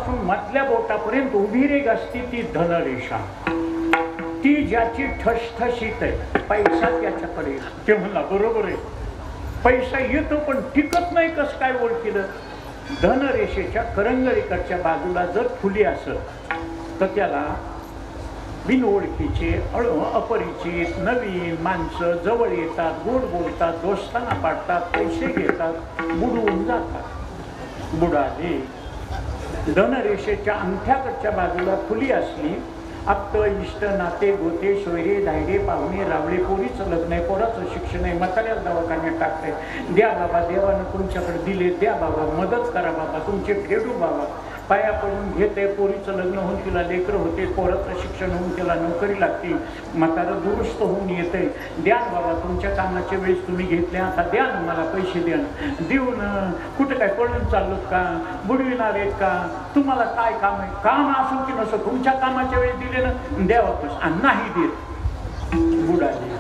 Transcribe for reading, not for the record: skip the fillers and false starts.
पासून मधल्या बोटापर्यंत उभी रेग असती ती धनरेषा, ती ज्याची ठसठशीत आहे, पैसा त्याच्याकडे. ते म्हणला बरोबर आहे, पैसा येतो पण टिकत नाही. कसं काय ओळखीलं? धनरेषेच्या करंगळीकडच्या बाजूला जर फुली असत तर त्याला बिनओळखीचे अपरिचित नवीन माणसं जवळ येतात, गोड बोलतात, दोस्ताना पाडतात, पैसे घेतात, बुडवून जातात. बुडाले. धनरेषेच्या अंगठ्याकडच्या बाजूला फुली असली, आप्त इष्ट नाते गोते सोयरे धायरे पाहुणे रावळे, पोरीचं लग्न आहे, पोराचं शिक्षण आहे, म्हाताऱ्याला दवाखान्यात टाकते, द्या बाबा, देवानं तुमच्याकडे दिले, द्या बाबा, मदत करा बाबा, तुमचे फेडू बाबा, पाया पडून घेते. पोरीचं लग्न होऊन तिला लेकरं होते, पोराचं शिक्षण होऊन तिला नोकरी लागते, म्हातारं दुरुस्त होऊन येते, द्या बाबा, तुमच्या कामाच्या वेळेस तुम्ही घेतले, आता द्या ना मला पैसे, द्या ना. देऊन कुठं काय पळून चाललोत का, बुडविणार आहेत का, तुम्हाला काय काम आहे, काम असो की नसो, तुमच्या कामाच्या वेळेस दिले ना, द्या वापस. नाही देत, बुडाले.